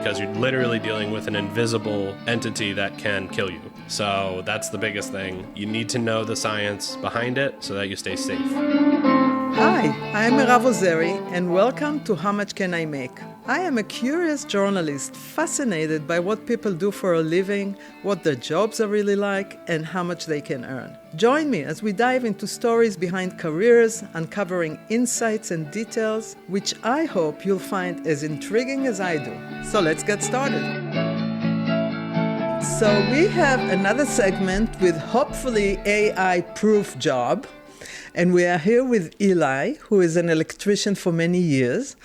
because you're literally dealing with an invisible entity that can kill you. So that's the biggest thing. You need to know the science behind it so that you stay safe. Hi, I am Mirav Ozeri, and welcome to How Much Can I Make? I am a curious journalist, fascinated by what people do for a living, what their jobs are really like, and how much they can earn. Join me as we dive into stories behind careers, uncovering insights and details, which I hope you'll find as intriguing as I do. So let's get started. So we have another segment with hopefully AI-proof job. And we are here with Eli, who is an electrician for many years.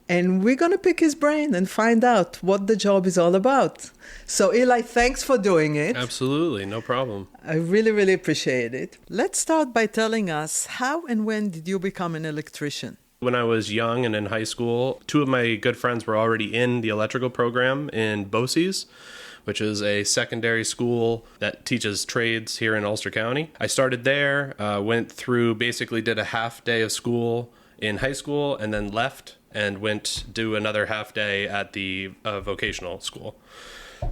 And we're going to pick his brain and find out what the job is all about. So Eli, thanks for doing it. Absolutely, no problem. I really, really appreciate it. Let's start by telling us, how and when did you become an electrician? When I was young and in high school, two of my good friends were already in the electrical program in BOCES, which is a secondary school that teaches trades here in Ulster County. I started there, went through, basically did a half day of school in high school, and then left and went to do another half day at the vocational school.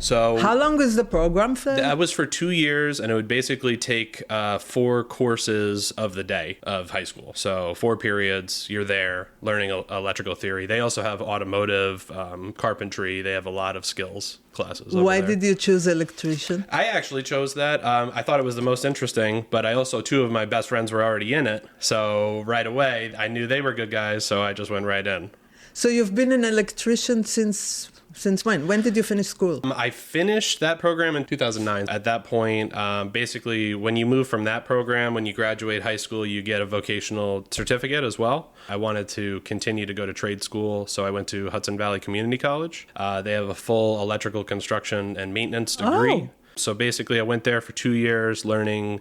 So how long is the program for? That was for 2 years, and it would basically take 4 courses of the day of high school. So 4 periods, you're there learning electrical theory. They also have automotive, carpentry. They have a lot of skills classes. Why did you choose electrician? I actually chose that. I thought it was the most interesting, but I also, 2 of my best friends were already in it. So right away, I knew they were good guys, so I just went right in. So you've been an electrician since when? When did you finish school? I finished that program in 2009. At that point, basically, when you move from that program, when you graduate high school, you get a vocational certificate as well. I wanted to continue to go to trade school, so I went to Hudson Valley Community College. They have a full electrical construction and maintenance degree. Oh. So basically, I went there for 2 years learning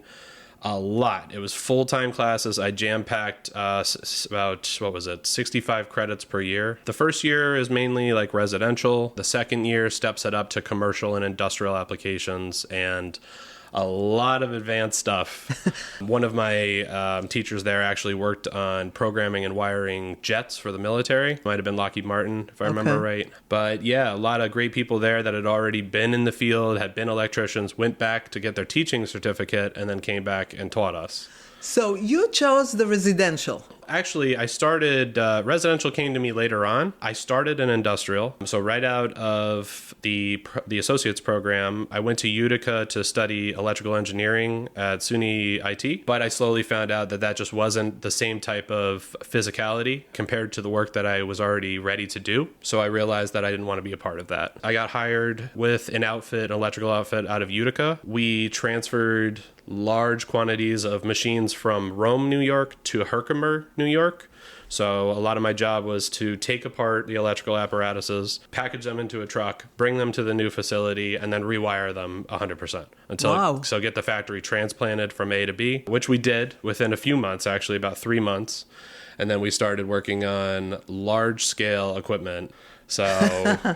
a lot. It was full-time classes. I jam-packed about, 65 credits per year. The first year is mainly like residential. The second year steps it up to commercial and industrial applications and a lot of advanced stuff. One of my teachers there actually worked on programming and wiring jets for the military. Might have been Lockheed Martin, if I remember right. But yeah, a lot of great people there that had already been in the field, had been electricians, went back to get their teaching certificate, and then came back and taught us. So you chose the residential. Actually, I started, residential came to me later on. I started in industrial. So right out of the associate's program, I went to Utica to study electrical engineering at SUNY IT. But I slowly found out that just wasn't the same type of physicality compared to the work that I was already ready to do. So I realized that I didn't want to be a part of that. I got hired with an electrical outfit out of Utica. We transferred large quantities of machines from Rome, New York to Herkimer, New York. So a lot of my job was to take apart the electrical apparatuses, package them into a truck, bring them to the new facility, and then rewire them 100% so get the factory transplanted from A to B, which we did within a few months, actually about 3 months. And then we started working on large scale equipment. So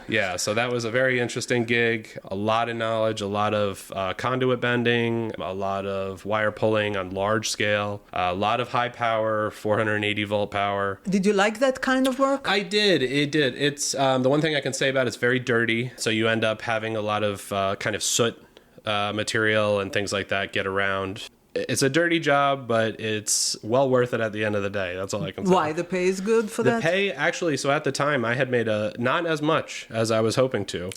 yeah, so that was a very interesting gig, a lot of knowledge, a lot of conduit bending, a lot of wire pulling on large scale, a lot of high power, 480 volt power. Did you like that kind of work? I did. It did. It's the one thing I can say about it's very dirty. So you end up having a lot of kind of soot material and things like that get around. It's a dirty job, but it's well worth it at the end of the day. That's all I can say. Why? The pay is good for that? The pay, actually, so at the time, I had made not as much as I was hoping to.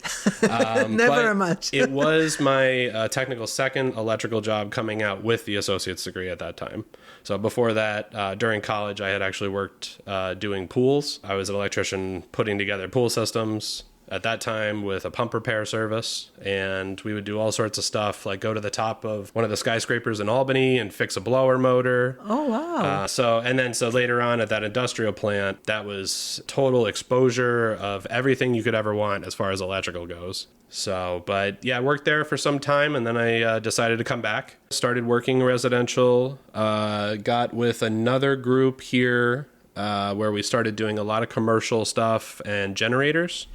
Never much. It was my technical second electrical job coming out with the associate's degree at that time. So before that, during college, I had actually worked doing pools. I was an electrician putting together pool systems. At that time with a pump repair service, and we would do all sorts of stuff like go to the top of one of the skyscrapers in Albany and fix a blower motor. Oh, wow. So later on at that industrial plant, that was total exposure of everything you could ever want as far as electrical goes. So, but yeah, I worked there for some time, and then I decided to come back. Started working residential, got with another group here where we started doing a lot of commercial stuff and generators.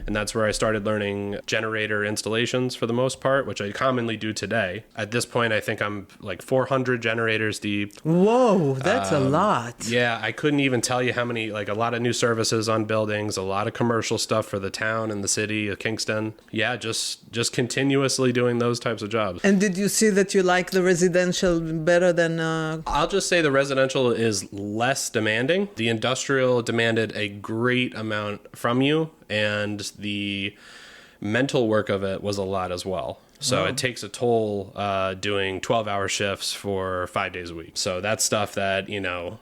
And that's where I started learning generator installations for the most part, which I commonly do today. At this point, I think I'm like 400 generators deep. Whoa, that's a lot. Yeah, I couldn't even tell you how many, like a lot of new services on buildings, a lot of commercial stuff for the town and the city of Kingston. Yeah, just continuously doing those types of jobs. And did you see that you like the residential better than... I'll just say the residential is less demanding. The industrial demanded a great amount from you, and the mental work of it was a lot as well. So it takes a toll doing 12-hour shifts for 5 days a week. So that's stuff that,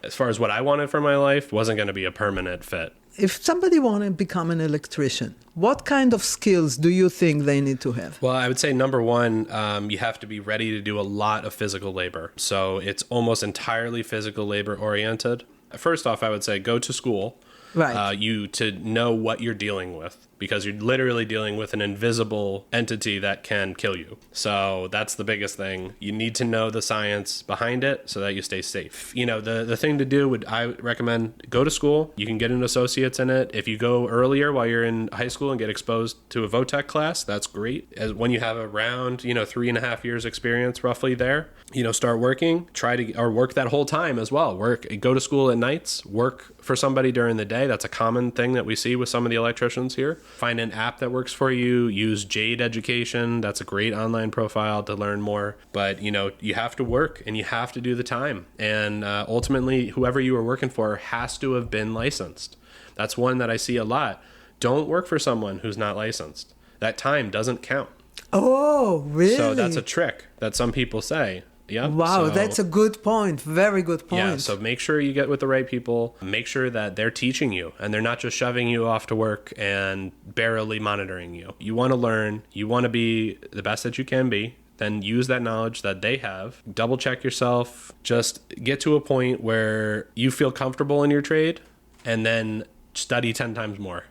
as far as what I wanted for my life, wasn't going to be a permanent fit. If somebody want to become an electrician, what kind of skills do you think they need to have? Well, I would say number one, you have to be ready to do a lot of physical labor. So it's almost entirely physical labor oriented. First off, I would say go to school. Right. You to know what you're dealing with, because you're literally dealing with an invisible entity that can kill you. So that's the biggest thing. You need to know the science behind it so that you stay safe. The thing to do I recommend go to school. You can get an associate's in it. If you go earlier while you're in high school and get exposed to a VOTEC class, that's great. When you have around, 3.5 years experience roughly there, start working, or work that whole time as well. Go to school at nights, work for somebody during the day. That's a common thing that we see with some of the electricians here. Find an app that works for you. Use Jade Education. That's a great online profile to learn more. But, you have to work and you have to do the time. And ultimately, whoever you are working for has to have been licensed. That's one that I see a lot. Don't work for someone who's not licensed. That time doesn't count. Oh, really? So that's a trick that some people say. Yeah. Wow, that's a good point. Very good point. Yeah, so make sure you get with the right people. Make sure that they're teaching you and they're not just shoving you off to work and barely monitoring you. You want to learn. You want to be the best that you can be. Then use that knowledge that they have. Double check yourself. Just get to a point where you feel comfortable in your trade, and then study 10 times more.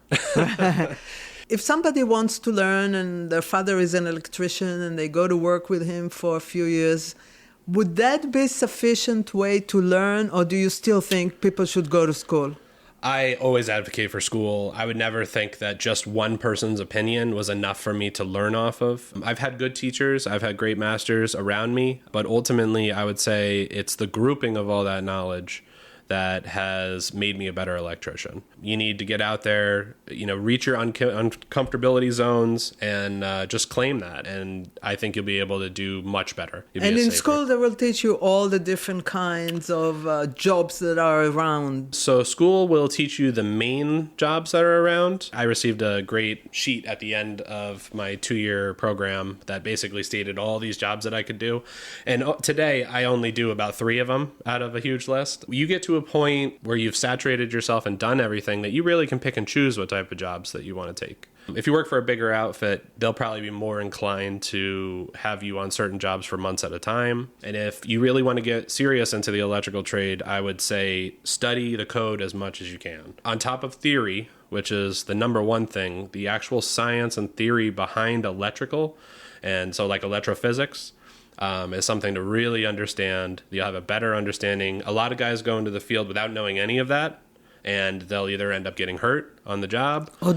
If somebody wants to learn and their father is an electrician and they go to work with him for a few years, would that be sufficient way to learn, or do you still think people should go to school? I always advocate for school. I would never think that just one person's opinion was enough for me to learn off of. I've had good teachers, I've had great masters around me, but ultimately I would say it's the grouping of all that knowledge that has made me a better electrician. You need to get out there, reach your uncomfortability zones and just claim that. And I think you'll be able to do much better. And in school, they will teach you all the different kinds of jobs that are around. So school will teach you the main jobs that are around. I received a great sheet at the end of my 2-year program that basically stated all these jobs that I could do. And today, I only do about 3 of them out of a huge list. You get to a point where you've saturated yourself and done everything that you really can pick and choose what type of jobs that you want to take. If you work for a bigger outfit, they'll probably be more inclined to have you on certain jobs for months at a time. And if you really want to get serious into the electrical trade, I would say study the code as much as you can. On top of theory, which is the number one thing, the actual science and theory behind electrical, and so like electrophysics, is something to really understand. You'll have a better understanding. A lot of guys go into the field without knowing any of that, and they'll either end up getting hurt on the job or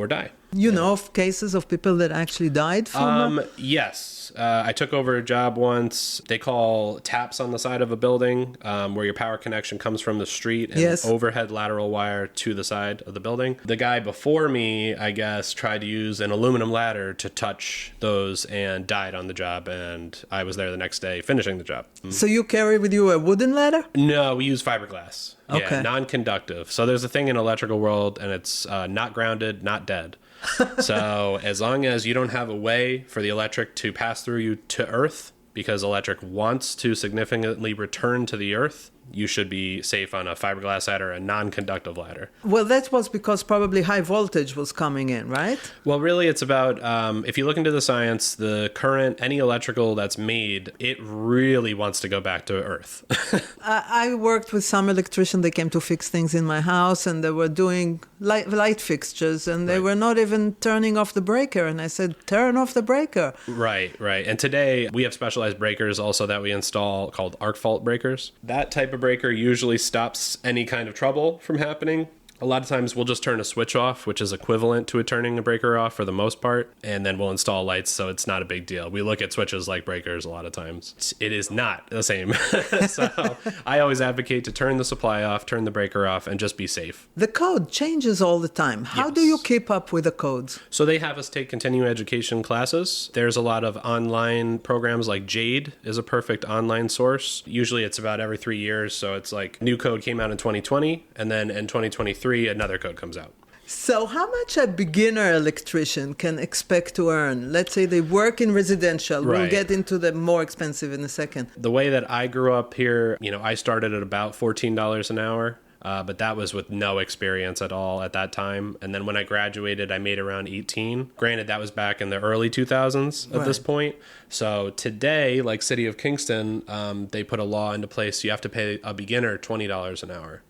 die. You know of cases of people that actually died from Yes. I took over a job once. They call taps on the side of a building where your power connection comes from the street and overhead lateral wire to the side of the building. The guy before me, I guess, tried to use an aluminum ladder to touch those and died on the job. And I was there the next day finishing the job. So you carry with you a wooden ladder? No, we use fiberglass. Okay. Yeah, non-conductive. So there's a thing in electrical world, and it's not grounded, not dead. So as long as you don't have a way for the electric to pass through you to earth, because electric wants to significantly return to the earth, you should be safe on a fiberglass ladder, a non-conductive ladder. Well, that was because probably high voltage was coming in, right? Well, really, it's about, if you look into the science, the current, any electrical that's made, it really wants to go back to earth. I worked with some electricians. They came to fix things in my house, and they were doing light fixtures, and they were not even turning off the breaker. And I said, turn off the breaker. Right. And today, we have specialized breakers also that we install called arc fault breakers. That type of breaker usually stops any kind of trouble from happening. A lot of times we'll just turn a switch off, which is equivalent to turning a breaker off for the most part, and then we'll install lights, so it's not a big deal. We look at switches like breakers a lot of times. It is not the same. So I always advocate to turn the supply off, turn the breaker off, and just be safe. The code changes all the time. How do you keep up with the codes? So they have us take continuing education classes. There's a lot of online programs like Jade is a perfect online source. Usually it's about every 3 years, so it's like new code came out in 2020, and then in 2023 another code comes out. So how much a beginner electrician can expect to earn? Let's say they work in residential. Right. We'll get into the more expensive in a second. The way that I grew up here, I started at about $14 an hour. But that was with no experience at all at that time. And then when I graduated, I made around 18. Granted, that was back in the early 2000s at this point. So today, like City of Kingston, they put a law into place. You have to pay a beginner $20 an hour.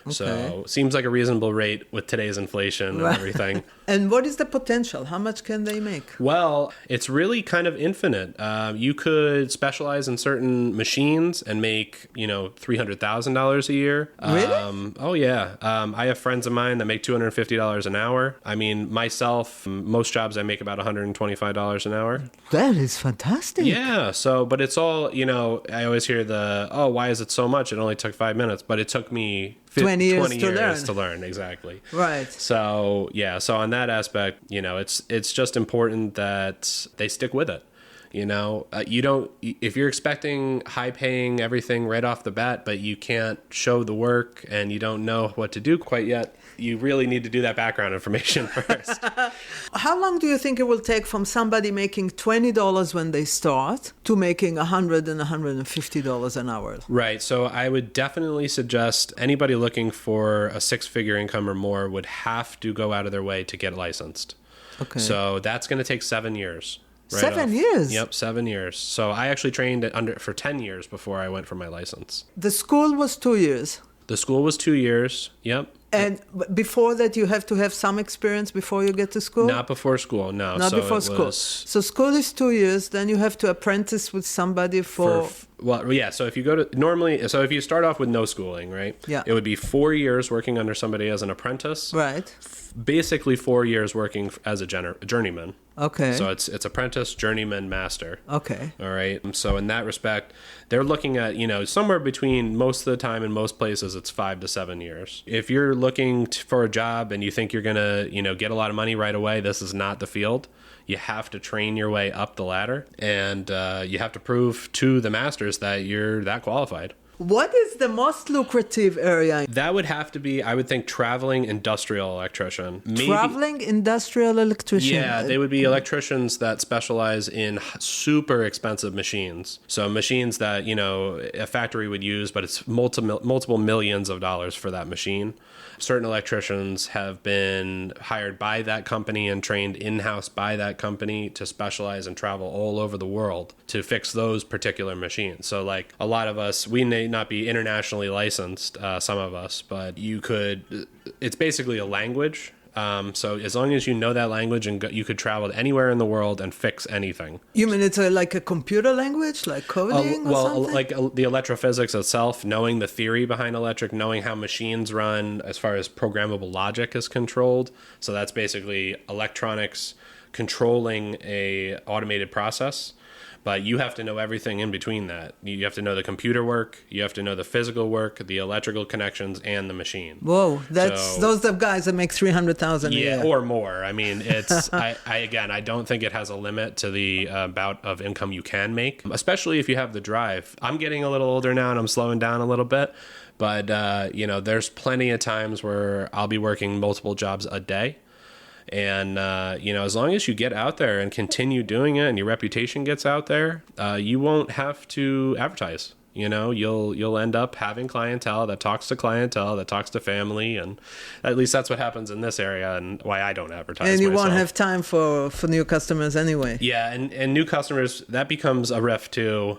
Okay. So seems like a reasonable rate with today's inflation and everything. And what is the potential? How much can they make? Well, it's really kind of infinite. You could specialize in certain machines and make, $300,000 a year. Really? Oh, yeah. I have friends of mine that make $250 an hour. I mean, myself, most jobs I make about $125 an hour. That is fantastic. Yeah. So, but it's all, I always hear why is it so much? It only took 5 minutes, but it took me 20 years to learn. Exactly. Right. So, yeah. So on that aspect, it's just important that they stick with it. If you're expecting high paying everything right off the bat, but you can't show the work and you don't know what to do quite yet, you really need to do that background information first. How long do you think it will take from somebody making $20 when they start to making $100 and $150 an hour? Right. So I would definitely suggest anybody looking for a 6-figure income or more would have to go out of their way to get licensed. Okay. So that's going to take 7 years. Right 7 off. years? Yep, 7 years. So I actually trained for 10 years before I went for my license. The school was 2 years? The school was 2 years, yep. And before that, you have to have some experience before you get to school? Not before school, no. Not before school. So school is 2 years, then you have to apprentice with somebody for so if you go to, if you start off with no schooling, right? Yeah. It would be 4 years working under somebody as an apprentice. Right. Basically 4 years working as a journeyman. Okay. So it's apprentice, journeyman, master. Okay. All right. So in that respect, they're looking at, somewhere between most of the time in most places, it's 5 to 7 years. If you're looking for a job and you think you're going to, get a lot of money right away, this is not the field. You have to train your way up the ladder, and you have to prove to the masters that you're that qualified. What is the most lucrative area? That would have to be, I would think, traveling industrial electrician. Traveling industrial electrician? Yeah, they would be electricians that specialize in super expensive machines. So machines that, a factory would use, but it's multiple millions of dollars for that machine. Certain electricians have been hired by that company and trained in-house by that company to specialize and travel all over the world to fix those particular machines. So like a lot of us, we may not be internationally licensed, some of us, but it's basically a language. So as long as you know that language and you could travel anywhere in the world and fix anything. You mean it's like a computer language, like coding or something? Like the electrophysics itself, knowing the theory behind electric, knowing how machines run as far as programmable logic is controlled. So that's basically electronics controlling a automated process. But you have to know everything in between that. You have to know the computer work, you have to know the physical work, the electrical connections, and the machine. Whoa, those are guys that make $300,000 a year. Or more. I mean, it's I don't think it has a limit to the amount of income you can make, especially if you have the drive. I'm getting a little older now and I'm slowing down a little bit, but there's plenty of times where I'll be working multiple jobs a day. And, as long as you get out there and continue doing it and your reputation gets out there, you won't have to advertise. You'll end up having clientele that talks to family, and at least that's what happens in this area and why I don't advertise. And you myself. won't have time for new customers anyway. Yeah, and new customers, that becomes a rift too,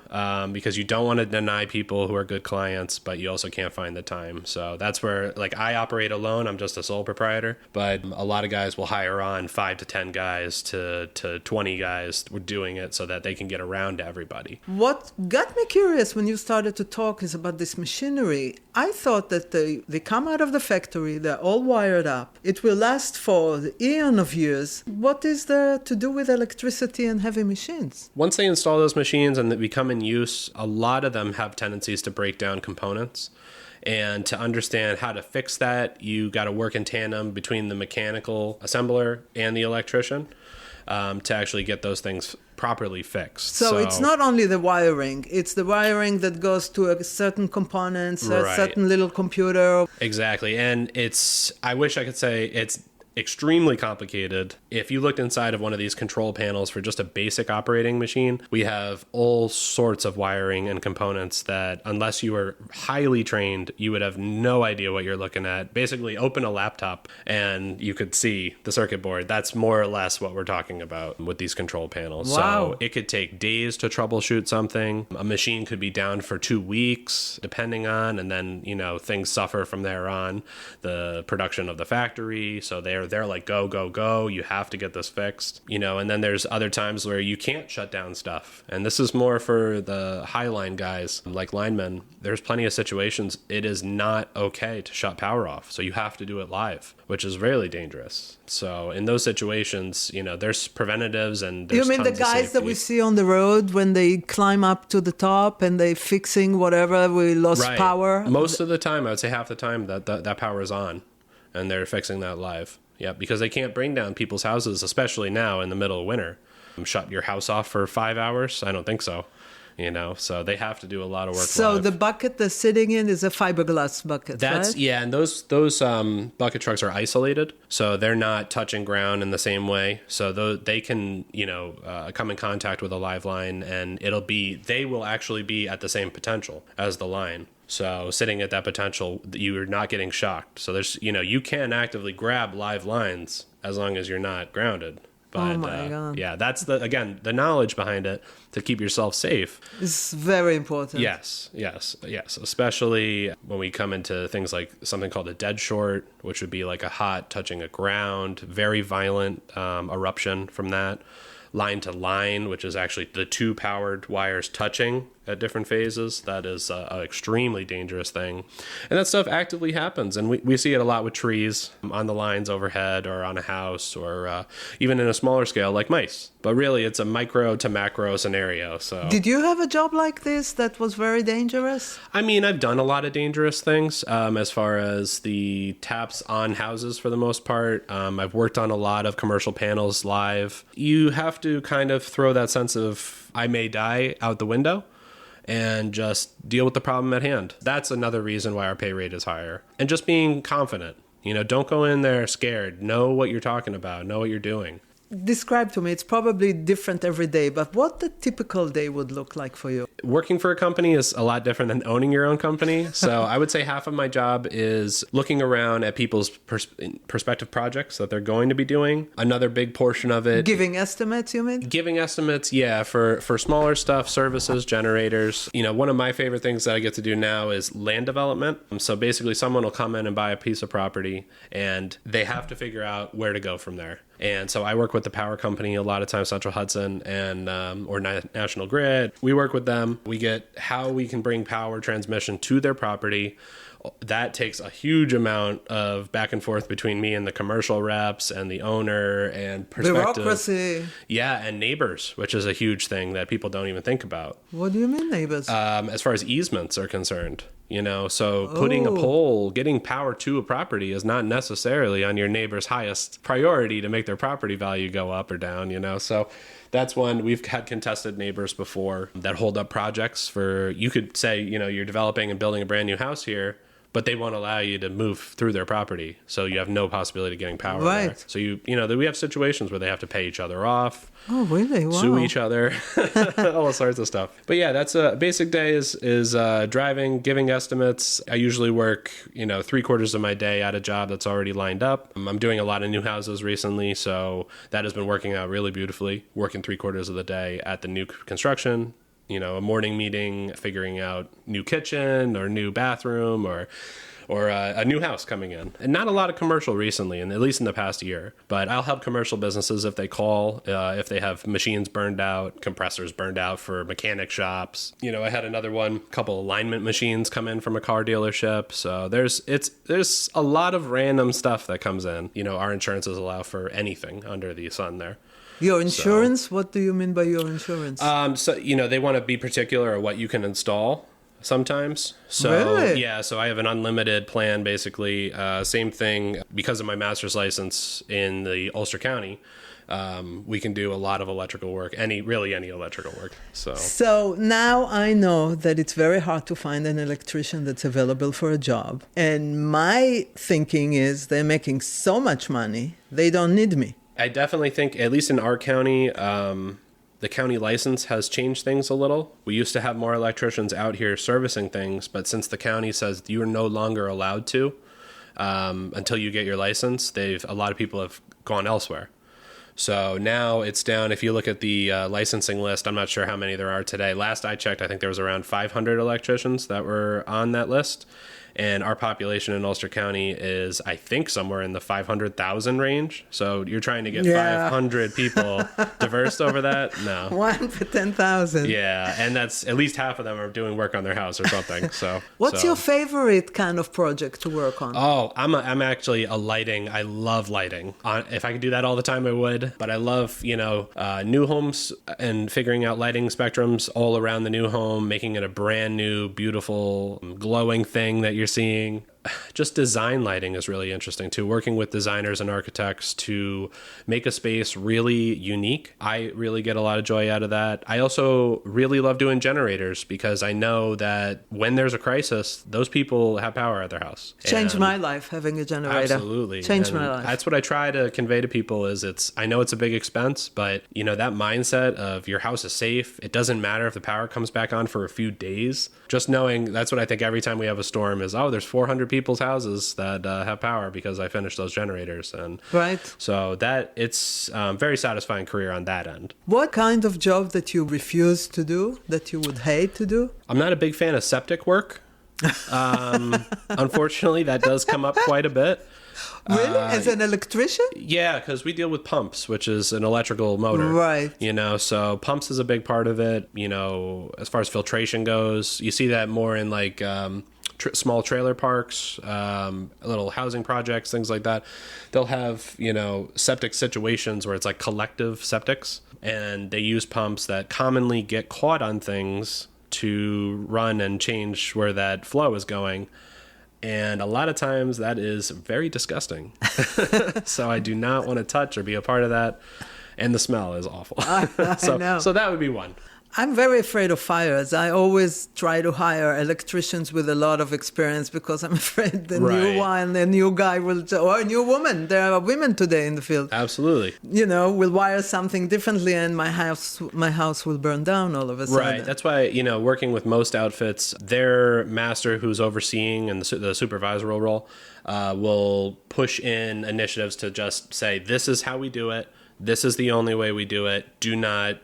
because you don't want to deny people who are good clients, but you also can't find the time. So that's where, like, I operate alone. I'm just a sole proprietor, but a lot of guys will hire on 5 to 10 guys to 20 guys doing it so that they can get around to everybody. What got me curious when you started to talk is about this machinery. I thought that they come out of the factory, they're all wired up. It will last for the eon of years. What is there to do with electricity and heavy machines? Once they install those machines and they become in use, a lot of them have tendencies to break down components. And to understand how to fix that, you got to work in tandem between the mechanical assembler and the electrician to actually get those things properly fixed. So it's not only the wiring, it's the wiring that goes to a certain components, a certain little computer. Exactly. And I wish I could say it's extremely complicated. If you looked inside of one of these control panels for just a basic operating machine, we have all sorts of wiring and components that, unless you were highly trained, you would have no idea what you're looking at. Basically, open a laptop and you could see the circuit board. That's more or less what we're talking about with these control panels. Wow. So it could take days to troubleshoot something. A machine could be down for 2 weeks, depending on, and then, things suffer from there on. The production of the factory, so they're like, go, go, go. You have to get this fixed, and then there's other times where you can't shut down stuff. And this is more for the high line guys, like linemen. There's plenty of situations it is not okay to shut power off. So you have to do it live, which is really dangerous. So in those situations, there's preventatives and there's You mean the tons of guys that safety. we see on the road when they climb up to the top and they fixing whatever we lost power? Most of the time, I would say half the time that power is on and they're fixing that live. Yeah, because they can't bring down people's houses, especially now in the middle of winter. Shut your house off for 5 hours? I don't think so. So they have to do a lot of work. So live. the bucket they're sitting in is a fiberglass bucket, right? Yeah, and those bucket trucks are isolated, so they're not touching ground in the same way. So they can come in contact with a live line, and they will actually be at the same potential as the line. So sitting at that potential, you're not getting shocked. So there's you can actively grab live lines as long as you're not grounded. But, oh my God. Yeah, that's the knowledge behind it to keep yourself safe. It's very important. Yes. Especially when we come into things like something called a dead short, which would be like a hot touching a ground, very violent eruption from that. Line to line, which is actually the two powered wires touching at different phases. That is an extremely dangerous thing. And that stuff actively happens. And we see it a lot with trees on the lines overhead or on a house or even in a smaller scale like mice. But really, it's a micro to macro scenario. So, did you have a job like this that was very dangerous? I mean, I've done a lot of dangerous things as far as the taps on houses for the most part. I've worked on a lot of commercial panels live. You have to kind of throw that sense of I may die out the window and just deal with the problem at hand. That's another reason why our pay rate is higher. And just being confident. Don't go in there scared. Know what you're talking about. Know what you're doing. Describe to me, it's probably different every day, but what the typical day would look like for you? Working for a company is a lot different than owning your own company. So I would say half of my job is looking around at people's prospective projects that they're going to be doing. Another big portion of it... Giving estimates, you mean? Giving estimates, yeah, for smaller stuff, services, generators. One of my favorite things that I get to do now is land development. So basically someone will come in and buy a piece of property and they have to figure out where to go from there. And so I work with the power company a lot of times, Central Hudson and or National Grid. We work with them. We get how we can bring power transmission to their property. That takes a huge amount of back and forth between me and the commercial reps and the owner and perspective. Bureaucracy. Yeah, and neighbors, which is a huge thing that people don't even think about. What do you mean neighbors? As far as easements are concerned. So putting a pole, getting power to a property is not necessarily on your neighbor's highest priority to make their property value go up or down, So that's one. We've had contested neighbors before that hold up projects for, you could say, you're developing and building a brand new house here, but they won't allow you to move through their property. So you have no possibility of getting power there. So we have situations where they have to pay each other off. Oh, really? Wow. Sue each other, all sorts of stuff. But yeah, that's a basic day is driving, giving estimates. I usually work, 3/4 of my day at a job that's already lined up. I'm doing a lot of new houses recently, so that has been working out really beautifully. Working 3/4 of the day at the new construction. A morning meeting, figuring out new kitchen or new bathroom or or a new house coming in. And not a lot of commercial recently, and at least in the past year. But I'll help commercial businesses if they call, if they have machines burned out, compressors burned out for mechanic shops. You know, I had another one, couple alignment machines come in from a car dealership. So there's a lot of random stuff that comes in. You know, our insurances allow for anything under the sun there. Your insurance? What do you mean by your insurance? So, you know, they want to be particular of what you can install sometimes. So, really? yeah, so I have an unlimited plan, basically. Same thing, because of my master's license in the Ulster County, we can do a lot of electrical work, any electrical work. So now I know that it's very hard to find an electrician that's available for a job. And my thinking is they're making so much money, they don't need me. I definitely think, at least in our county, the county license has changed things a little. We used to have more electricians out here servicing things, but since the county says you are no longer allowed to until you get your license, a lot of people have gone elsewhere. So now it's down. If you look at the licensing list, I'm not sure how many there are today. Last I checked, I think there was around 500 electricians that were on that list. And our population in Ulster County is, I think, somewhere in the 500,000 range. So you're trying to get 500 people diverse over that? No. 1 for 10,000. Yeah, and that's at least half of them are doing work on their house or something. What's your favorite kind of project to work on? Oh, I'm actually a lighting. I love lighting. If I could do that all the time, I would. But I love, new homes and figuring out lighting spectrums all around the new home, making it a brand new, beautiful, glowing thing that you're seeing. Just design lighting is really interesting too. Working with designers and architects to make a space really unique. I really get a lot of joy out of that. I also really love doing generators because I know that when there's a crisis, those people have power at their house. Changed my life having a generator. Absolutely. Changed my life. That's what I try to convey to people is I know it's a big expense, but that mindset of your house is safe. It doesn't matter if the power comes back on for a few days. Just knowing that's what I think every time we have a storm is, there's 400 people's houses that have power because I finished those generators. And right. So that it's very satisfying career on that end. What kind of job that you refuse to do, that you would hate to do? I'm not a big fan of septic work. Unfortunately, that does come up quite a bit. Really? As an electrician? Yeah, because we deal with pumps, which is an electrical motor. Right. So pumps is a big part of it. As far as filtration goes, you see that more in like small trailer parks, little housing projects, things like that. They'll have, septic situations where it's like collective septics, and they use pumps that commonly get caught on things to run and change where that flow is going. And a lot of times that is very disgusting. So I do not want to touch or be a part of that. And the smell is awful. I know. So that would be one. I'm very afraid of fires. I always try to hire electricians with a lot of experience because I'm afraid the new guy or a new woman. There are women today in the field. Absolutely. Will wire something differently and my house will burn down all of a sudden. Right. That's why, working with most outfits, their master who's overseeing and the supervisorial role will push in initiatives to just say, this is how we do it. This is the only way we do it. Do not,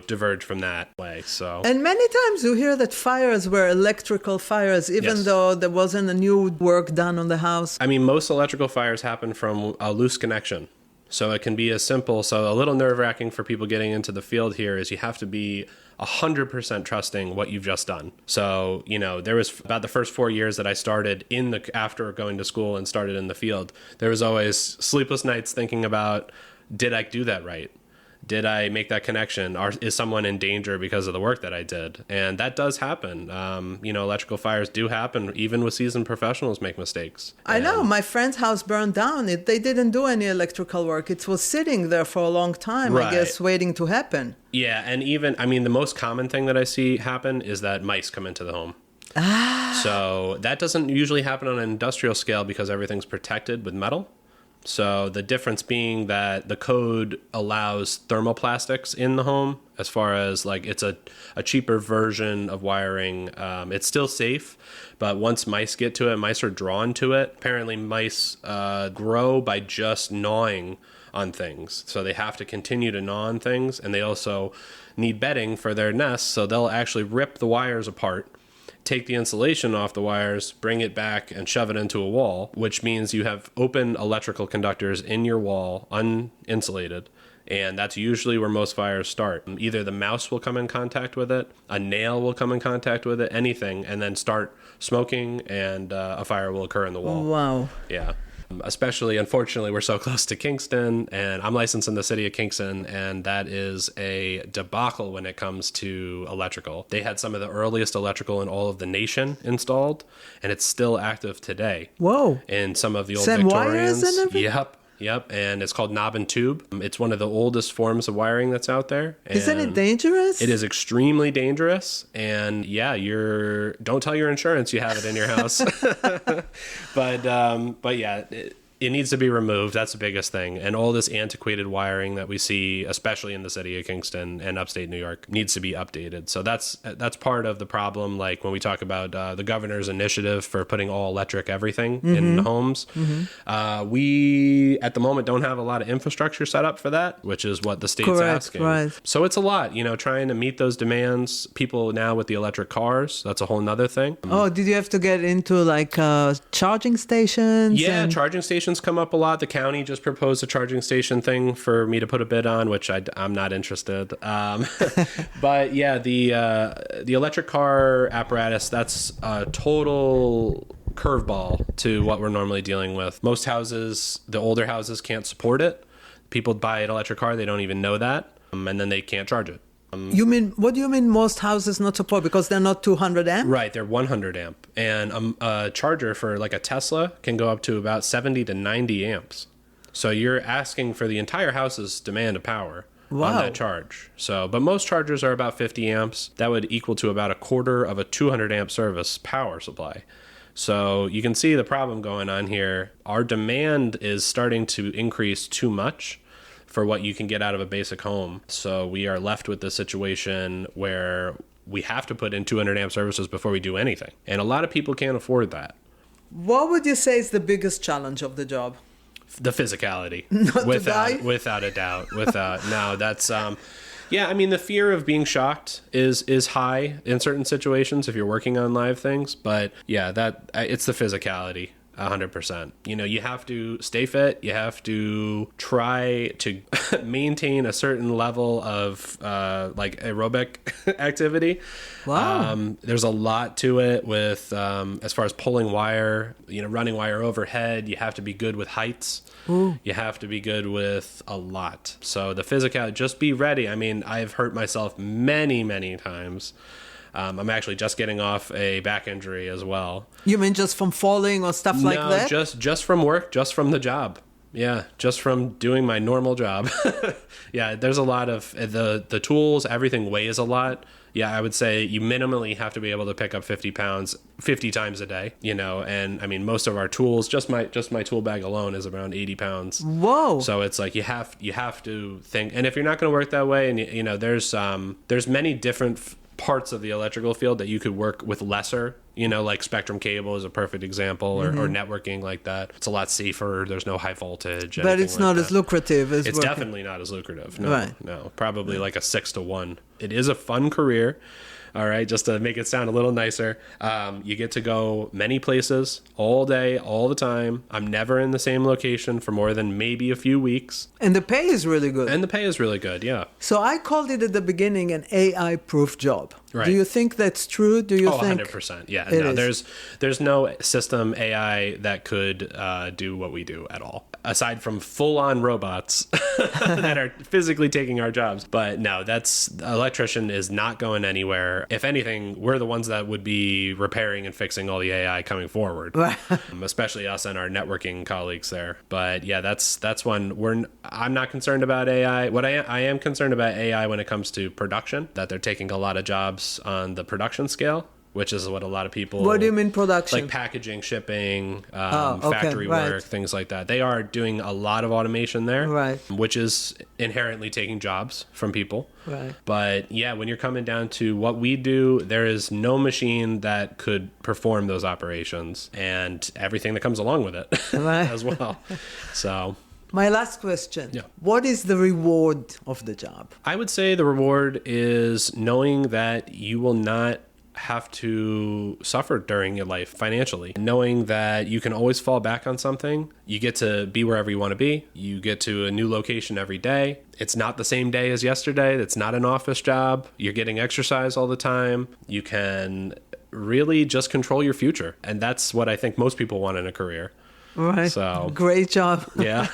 diverge from that way. So, and many times you hear that fires were electrical fires, even though there wasn't a new work done on the house. I mean, most electrical fires happen from a loose connection. So it can be as simple. So a little nerve-wracking for people getting into the field here is you have to be 100% trusting what you've just done. So, there was about the first 4 years that I started after going to school and started in the field, there was always sleepless nights thinking about, did I do that right? Did I make that connection? Is someone in danger because of the work that I did? And that does happen. Electrical fires do happen. Even with seasoned professionals make mistakes. I know. My friend's house burned down. They didn't do any electrical work. It was sitting there for a long time, I guess, waiting to happen. Yeah, and even, the most common thing that I see happen is that mice come into the home. So that doesn't usually happen on an industrial scale because everything's protected with metal. So the difference being that the code allows thermoplastics in the home as far as like it's a cheaper version of wiring. It's still safe, but once mice get to it, mice are drawn to it. Apparently mice grow by just gnawing on things. So they have to continue to gnaw on things, and they also need bedding for their nests. So they'll actually rip the wires apart, take the insulation off the wires, bring it back, and shove it into a wall, which means you have open electrical conductors in your wall, uninsulated. And that's usually where most fires start. Either the mouse will come in contact with it, a nail will come in contact with it, anything, and then start smoking, and a fire will occur in the wall. Wow. Yeah. Especially, unfortunately, we're so close to Kingston, and I'm licensed in the city of Kingston, and that is a debacle when it comes to electrical. They had some of the earliest electrical in all of the nation installed, and it's still active today. Whoa. In some of the old Same Victorians. wires and everything? Yep, and it's called knob and tube. It's one of the oldest forms of wiring that's out there. Isn't it dangerous? It is extremely dangerous, and yeah, don't tell your insurance you have it in your house. but yeah, it needs to be removed. That's the biggest thing. And all this antiquated wiring that we see, especially in the city of Kingston and upstate New York, needs to be updated. So that's part of the problem. Like when we talk about the governor's initiative for putting all electric everything in homes, we at the moment don't have a lot of infrastructure set up for that, which is what the state's asking. Right. So it's a lot, trying to meet those demands. People now with the electric cars, that's a whole nother thing. Oh, did you have to get into like charging stations? Yeah, charging stations come up a lot. The county just proposed a charging station thing for me to put a bid on, which I'm not interested. But yeah, the electric car apparatus, that's a total curveball to what we're normally dealing with. Most houses, the older houses, can't support it. People buy an electric car, they don't even know that, and then they can't charge it. What do you mean most houses not support? Because they're not 200 amp? Right, they're 100 amp. And a charger for like a Tesla can go up to about 70 to 90 amps. So you're asking for the entire house's demand of power on that charge. But most chargers are about 50 amps. That would equal to about a quarter of a 200 amp service power supply. So you can see the problem going on here. Our demand is starting to increase too much for what you can get out of a basic home. So we are left with this situation where we have to put in 200 amp services before we do anything. And a lot of people can't afford that. What would you say is the biggest challenge of the job? The physicality. Not to die? Without a doubt. No, that's... yeah, I mean, the fear of being shocked is high in certain situations if you're working on live things. But yeah, it's the physicality. 100%. You have to stay fit. You have to try to maintain a certain level of like aerobic activity. Wow. There's a lot to it with as far as pulling wire, running wire overhead. You have to be good with heights. Ooh. You have to be good with a lot. So the physicality, just be ready. I mean, I've hurt myself many, many times. I'm actually just getting off a back injury as well. You mean just from falling or stuff like that? No, just from work, just from the job. Yeah, just from doing my normal job. Yeah, there's a lot of the tools, everything weighs a lot. Yeah, I would say you minimally have to be able to pick up 50 pounds 50 times a day, and I mean, most of our tools, just my tool bag alone is around 80 pounds. Whoa. So it's like you have to think, and if you're not going to work that way, and there's many different parts of the electrical field that you could work with lesser, like spectrum cable is a perfect example, or networking like that. It's a lot safer. There's no high voltage. But it's not as lucrative as It's working. definitely not as lucrative. No, right. No, probably like a 6 to 1. It is a fun career. All right, just to make it sound a little nicer, you get to go many places all day, all the time. I'm never in the same location for more than maybe a few weeks. And the pay is really good. Yeah. So I called it at the beginning an AI-proof job. Right. Do you think that's true? Do you think 100%. Yeah. No, there's no system AI that could do what we do at all, aside from full-on robots that are physically taking our jobs. But no, electrician is not going anywhere. If anything, we're the ones that would be repairing and fixing all the AI coming forward, especially us and our networking colleagues there. But yeah, that's one. I'm not concerned about AI. What I am concerned about AI when it comes to production, that they're taking a lot of jobs on the production scale, which is what a lot of people... What do you mean production? Like packaging, shipping, factory work, things like that. They are doing a lot of automation there, which is inherently taking jobs from people. Right. But yeah, when you're coming down to what we do, there is no machine that could perform those operations and everything that comes along with it as well. So... My last question. Yeah. What is the reward of the job? I would say the reward is knowing that you will not have to suffer during your life financially. Knowing that you can always fall back on something, you get to be wherever you want to be, you get to a new location every day. It's not the same day as yesterday. It's not an office job. You're getting exercise all the time. You can really just control your future. And that's what I think most people want in a career. Right. So great job. Yeah.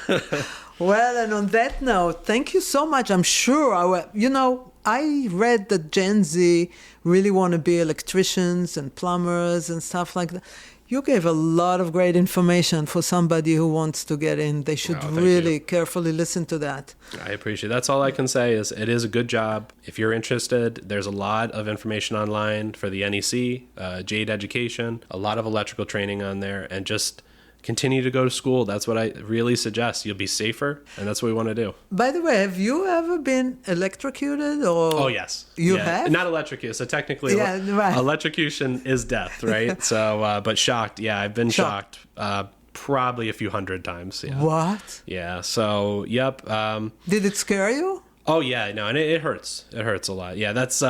Well, and on that note, thank you so much. I'm sure I read that Gen Z really want to be electricians and plumbers and stuff like that. You gave a lot of great information for somebody who wants to get in. They should really carefully listen to that. I appreciate it. That's all I can say is it is a good job. If you're interested, there's a lot of information online for the NEC, Jade Education, a lot of electrical training on there, and just continue to go to school. That's what I really suggest. You'll be safer, and that's what we want to do. By the way, have you ever been electrocuted? Or yes. You have? Not electrocuted. So technically, electrocution is death, right? So, but shocked. Yeah, I've been shocked probably a few hundred times. Yeah. What? Yeah. So, yep. Did it scare you? Oh yeah, no, and it hurts. It hurts a lot. Yeah, that's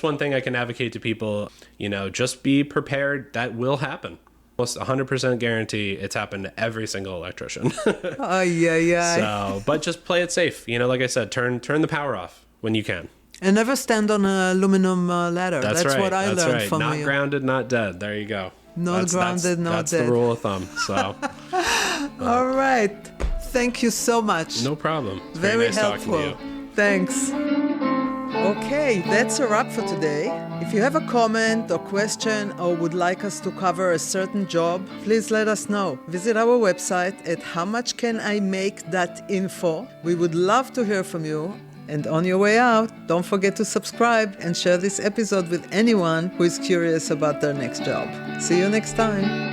one thing I can advocate to people. Just be prepared. That will happen. Almost 100% guarantee it's happened to every single electrician. So, but just play it safe. Like I said, turn the power off when you can. And never stand on an aluminum ladder. That's right. What I learned from you. Not grounded, not dead. There you go. Not grounded, not dead. That's the rule of thumb. So. All right. Thank you so much. No problem. It's very nice helpful. Talking to you. Thanks. Okay, that's a wrap for today. If you have a comment or question or would like us to cover a certain job, please let us know. Visit our website at howmuchcanimake.info. We would love to hear from you. And on your way out, don't forget to subscribe and share this episode with anyone who is curious about their next job. See you next time.